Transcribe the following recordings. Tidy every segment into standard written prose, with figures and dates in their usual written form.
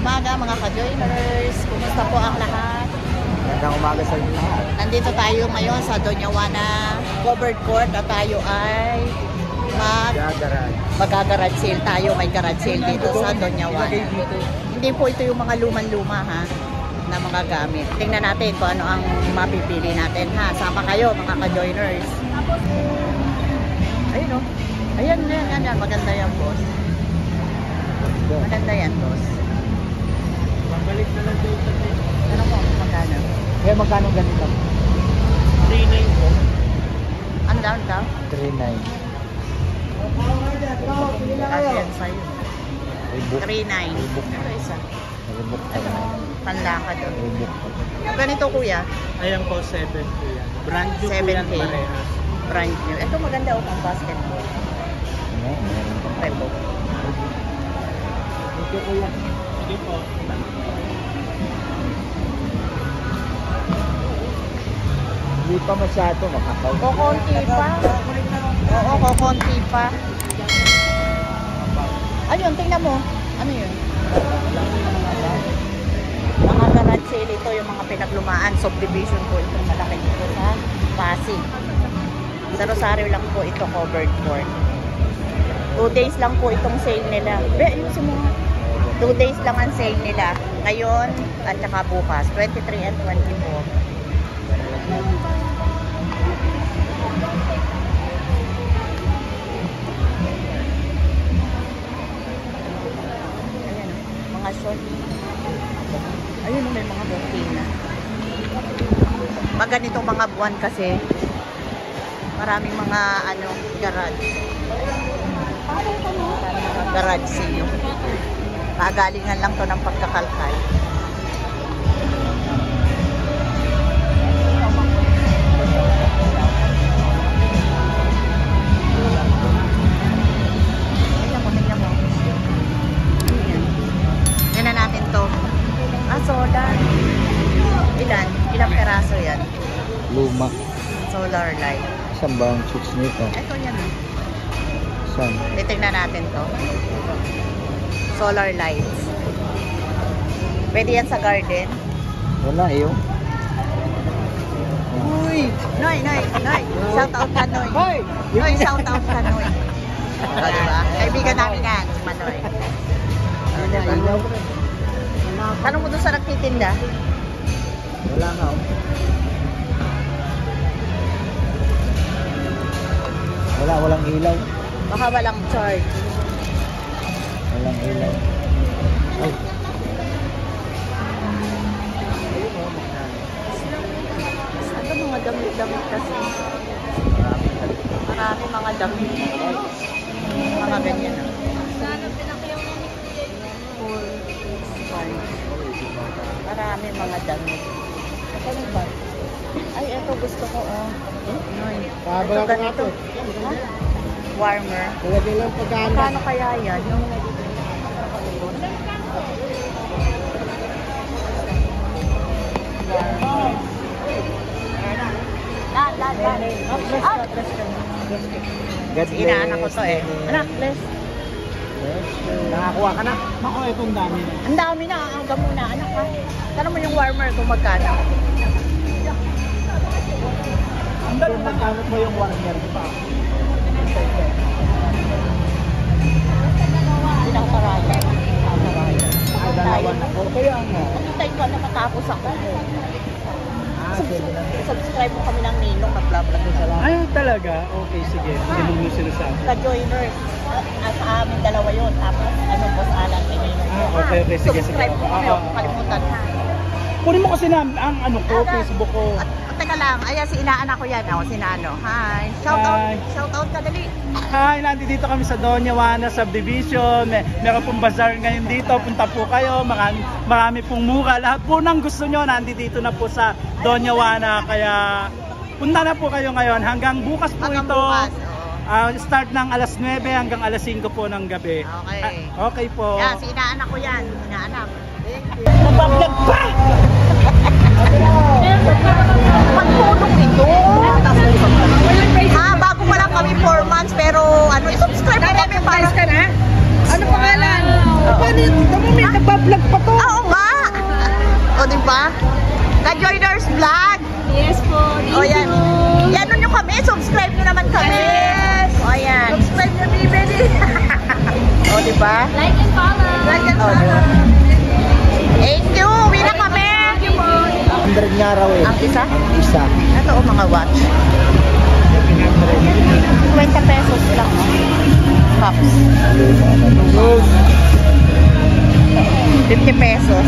umaga mga ka-joiners. Kumusta po ang lahat? Magandang umaga sa inyo lahat. Nandito tayo ngayon sa Doña Juana Covered Court at tayo ay mag-garage sale tayo. May garage sale dito sa Doña Juana. Hindi po ito yung mga luman-luma ha, na mga gamit. Tingnan natin kung ano ang mapipili natin ha. Sama kayo mga ka-joiners. Ayun o. Ayan, yan. Maganda yan, boss. Maganda yan, boss. Balik na lang dito. Ano mo? Magkano? Kaya magkano ganito? 3.9 po. Ano daw? 3.9. Kasi yan sa'yo. Rebook. 3.9. Rebook. Ito isa. Rebook. Tanda ka doon. Rebook. Yung ganito kuya, Ayan po, 7 po yan. Brand new po 7K. yan parehas. brand new. Ito maganda o pang basketball. Ano? Meron pa. Rebo. Ito kuya. Sige po. Hindi pa masyado makakaw. Kokonti pa. Oo, kokonti pa. Ayun, tingnan mo. Ano yun? Mga garage sale ito, yung mga pinaglumaan. Subdivision po ito. Malaki dito sa Pasig. Sa Rosario lang po ito covered court. 2 days lang po itong sale nila. Ayusin mo nga. 2 days lang ang sale nila. Ngayon at saka bukas. 23 and 24. Mga short. Ayun, may mga booking na. Pag ganitong mga buwan kasi, maraming mga garage. Maraming mga garage sale. Kagalingan lang to ng pagkakalkal. Tingnan mo. Tingnan natin to. Solar. Ilang peraso yan? Luma. Solar light. Saan ba ang switch nito? Ito yan. Saan? Titignan natin to. Solar lights. Pwede yan sa garden. Wala yun. Uy! Noy! Shout out ka, Noy. Noy, shout out ka, Noy. O, diba? Kaibigan namin yan, si Manoy. O, diba? Tanong mo doon sa nagtitinda. Wala nga. Walang ilaw. Baka walang charge. Walang ilaw. Ay. Ito mga damit-damit kasi. Marami mga damit. Mga ganyan. Marami mga damit. Ay, ito gusto ko. Ito ganito. Warmer. Lagay lang pagkaan. Paano kaya yan? Inaanak ko to eh. Anak, bless. Nakakuha ka na? Ako, itong dami na. Ang dami na. Aga muna, anak ha. Tanong mo yung warmer kung magkano. Kung magkano mo yung warmer pa? Pinangkaraya. Dalawa na po. Kaya nga. Antayin ko na matapos ako. Subscribe mo kami ng Ninong at vlog na. Ay, talaga? Okay, sige. Sinong yung sinasabi? Ka-joiners. Sa amin dalawa yun. Tapos boss Alan kay Ninong. Okay, sige. Subscribe mo kami. Huwag kalimutan ha. Kunin mo kasi ang Facebook ko. At teka lang. Ayan, si inaanak ko yan. Si Nano. Hi. Shout out ka dali. Hi, nandito kami sa Doña Juana Subdivision. Meron pong bazaar ngayon dito. Punta po kayo. Marami pong mura. Lahat po ng gusto nyo nandito na po sa Doña Juana. Kaya punta na po kayo ngayon. Hanggang bukas po Hanggang ito. bukas. Start ng alas 9 hanggang alas 5 po ng gabi. Okay. Okay po. Yan, si inaanak ko yan. Inaanak. Nabablog pa! Pagtulong ito. Bago pa lang kami 4 months pero i-subscribe mo kami para. Ano pangalan? Paano yun? Tama mo, nagpa-vlog pa to. Oo nga! O, diba? Ka-joiners vlog! Yes po. O, yan. Yan nyo kami. Subscribe nyo naman kami. Yes. O, yan. Subscribe nyo, baby. O, diba? Like and follow. Like and follow. Thank you. Uwi na kami. 100 nga raw eh. Ang isa? Isa. Ito o, mga watch. 20 pesos lang. Cups. 50 pesos.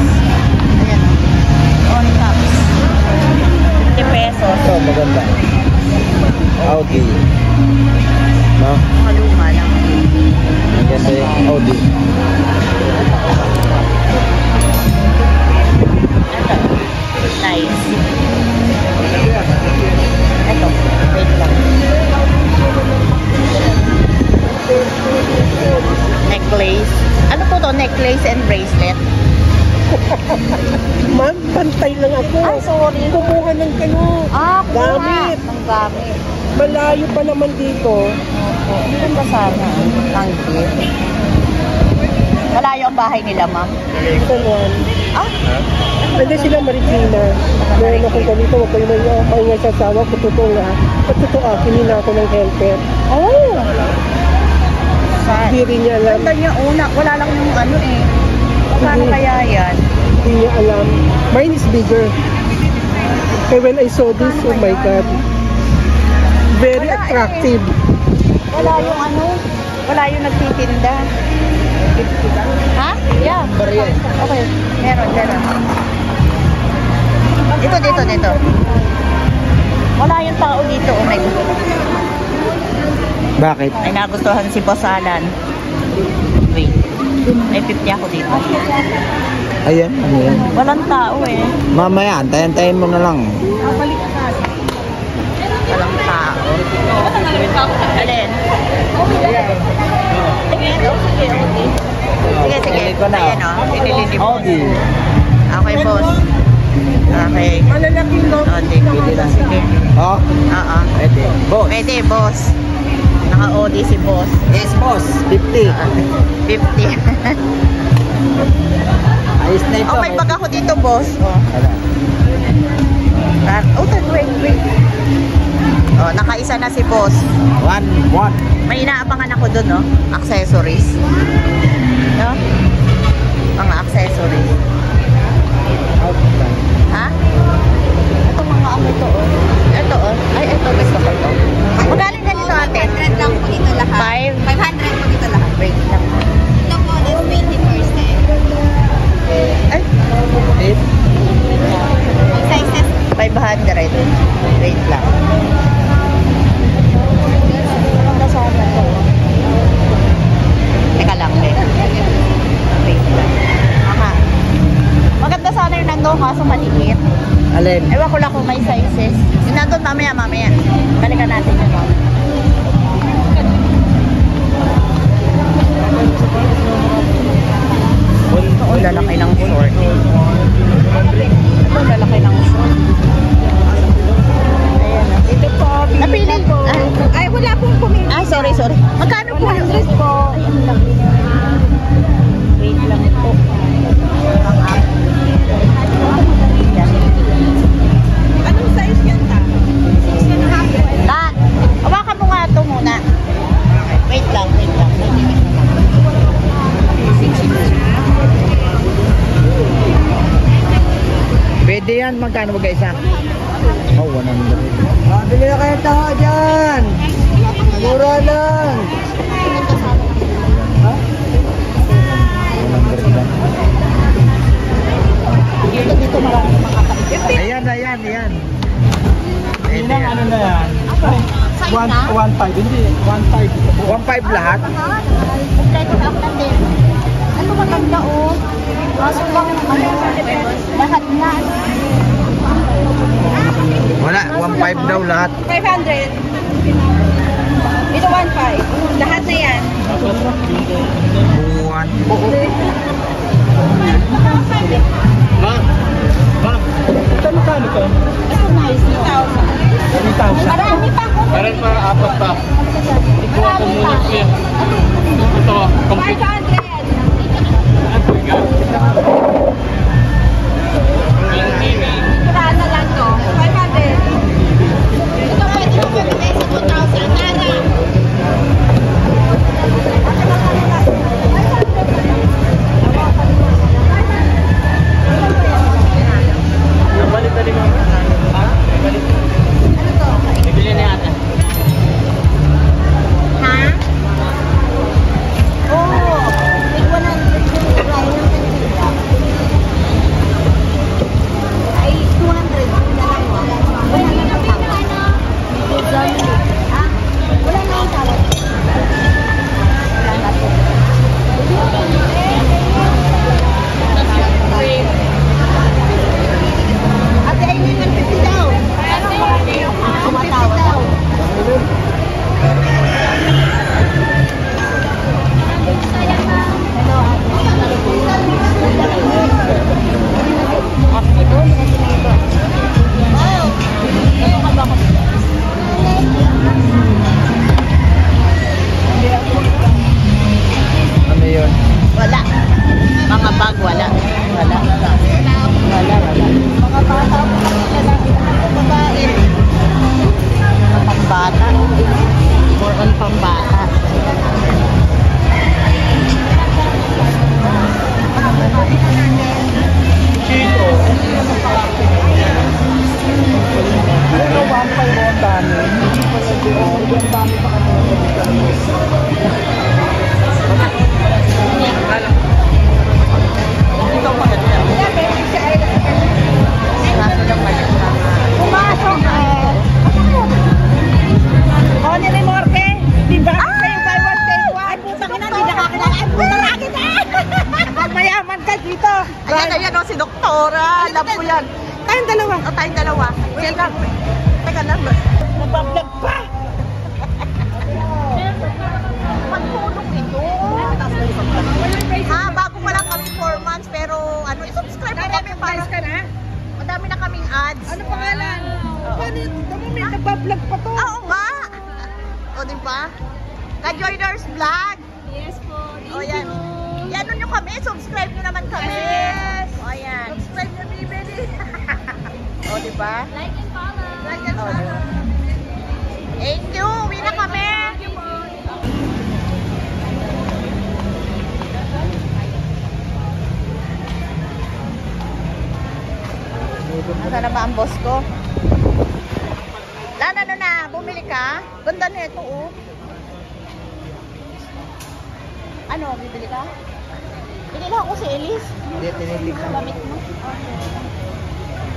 Ayan o. On cups. 50 pesos. Ito, maganda. Audi. No? Mga luma lang. Maganda yung Audi. Ito. Nice. Ito. Wait lang. Necklace. Ano po to? Necklace and bracelet? Ma'am, pantay lang ako. Ay, sorry. Kumuha ng kano. Kuha. Gamit. Ang gamit. Malayo pa naman dito. Opo. Ito ba sana? Ang gift. Malayo ang bahay nila, ma'am. Ito naman. Ah? Nandiyan sila Marikina. Meron akong ganito. Huwag kayo may sasawa ko. Totoo nga. At totoo, kinina ako ng helper. Oh! Sad. Hindi rin niya alam. Ganda niya una. Wala lang yung ano eh. Paano Hindi. kaya yan? Hindi niya alam. Mine is bigger. Kaya when I saw this, oh my God. Very Wala eh. attractive. Wala yung ano. Wala yung nagtitinda. Ha? Yeah. Barya eh. Okay. Meron. Dito. Wala yung tao dito. Oh my God. Bakit? Ay nagustuhan si Boss Alan. Wait. May 50 ako dito. Ayan, ano yan? Walang tao eh. Mamaya, antayin mo na lang. Walang tao. Alin? Sige. Ayan o. Pinili mo. Audi. Okay, boss. Okay. Malalaking no? Sige. Oh, Oo. pwede. Boss. Pwede, boss. Naka-OD si boss. Yes, boss. 50. 50. Ayos na ito. Oh, may bag ako dito, boss. Oh, wait. Oh, nakaisa na si boss. 1. May inaabangan ako doon, no? Accessories. No? Mga accessories. Ha? Ito mga ano to, oh. Ito, oh. Ay, ito, gusto ko to. Magaling ganito, ate? 500 lang po dito lahat. 500 po dito lahat. Wait lang. Ito po is 20%. Ay, Ang sizes 500. Wait lang. Maganda sana to. Teka lang, wait lang. Maganda sana yung nandun, kaso maliit. Alin? Ewan ko lang kung may sizes. Yung nandun, mamaya. Balikan natin yun, ma'am. Ito, lalaki ng short. Ito, lalaki ng short. Ayan. Ito po, Napili. Ay, wala pong pumili. Ay, sorry. Magkano po yun? 100 po. Ay, ang laki na. Wait lang po. Ang up. Yan. Anong size yan ta? 6.5. Dan, hawakan mo nga ito muna. Wait lang. Pwede yan. Magkano ba isa? Oh, 100. Bili na kayo taho dyan. Mura lang. Ha? 100 lang. Dito marami mga kapit. Ayan. Yun ang ano na yan. 1.5. Hindi, 1.5. 1.5 lahat. Kompleto na ako din. Ano maganda oh. Kaso lang lahat na. Wala, 1.5 daw lahat. 500. Ito 1.5. Lahat na yan. Buwan. Ma'am. Ito magkano to? Ito nice. 3,000. Marami pa ako. Meron pa, apat pa. Ikuha ko muna siya. Ito, complete. 500. Tita! Ayan o, si Doktora. Love ko yan. Tayong dalawa. O, tayong dalawa. Wait lang. Teka lang. Nagbablog pa! Magtulong ito. Bago pa lang kami 4 months, pero ano, i-subscribe na kami para ka na? madami na kaming ads. Ano pangalan? Paano yun? Tama may nagbablog pa to. Oo nga. O, diba? Ka-joiners vlog. Yes po. O, yan. Yan nyo kami. Subscribe nyo naman kami. Yes. O, yan. Subscribe nyo, baby. O, diba? Like and follow. Like and follow. Thank you. Uwi na kami. Thank you po. Ano na ba ang boss ko? Lan, ano na? Bumili ka? Ganda na ito, oh. Ano, bibili ka? Bili lang ako si Elise. Hindi, tinilig lang. Gamit mo.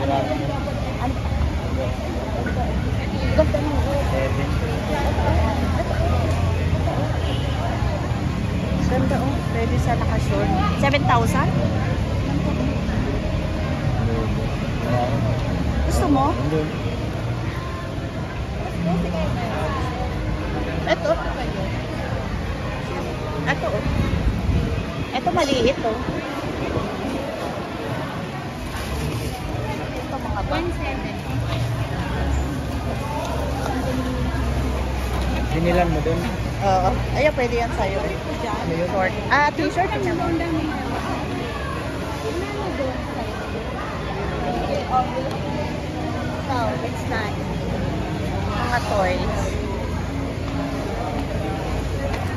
Ano? Ano? Ganda mo. Ganda, oh. Pwede sa naka-short. 7,000? Gusto mo? Hindi. Ito. Ito, oh. Ito maliit, oh. Ito mga ba? 1.7. Sinilan mo dun. Oo. Ayan, pwede yan sa'yo. Ano yun? Short. T-shirt niya. So, it's nice. Mga toys.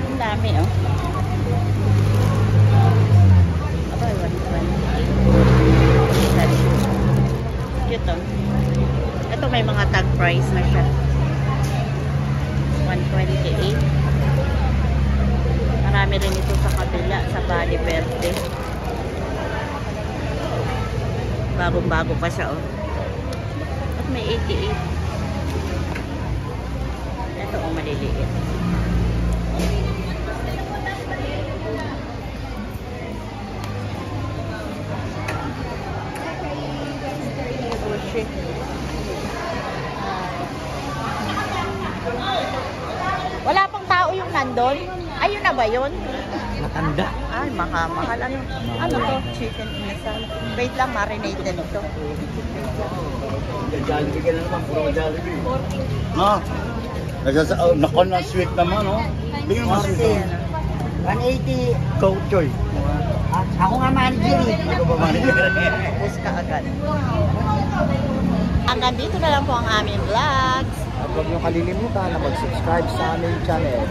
Ang dami, oh. Abay, 120. Cute, oh. Ito may mga tag price na siya. 128. Marami rin ito sa kabila, sa Bali Verde. Bagong-bago pa siya, oh. At may 88. Ito, oh, maliliit. Bullshit. Wala pang tao yung nandun? Ayun na ba yun? Matanda. Ay, mahal. Ano to? Chicken inasal. Wait lang, marinated ito. Jollibee ka na naman, puro Jollibee. Ha? Nakon na sweet naman, no? Bigyan mo sweet. 180. Coke Choy. Ako nga manager eh. Ako ba manager? Bus ka agad. Hanggang dito na lang po ang aming vlogs. At huwag niyo kalilimutan na mag-subscribe sa aming channel.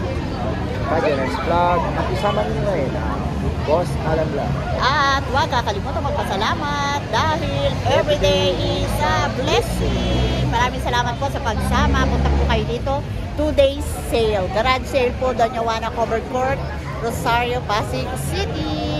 Kajeners Vlog. At isama niyo rin ang Boss Alan Vlog. At huwag kakalimutan magpasalamat dahil everyday is a blessing. Maraming salamat po sa pagsama. Punta po kayo dito. 2 days sale. Garage sale po. Doña Juana Covered Court, Rosario, Pasig City.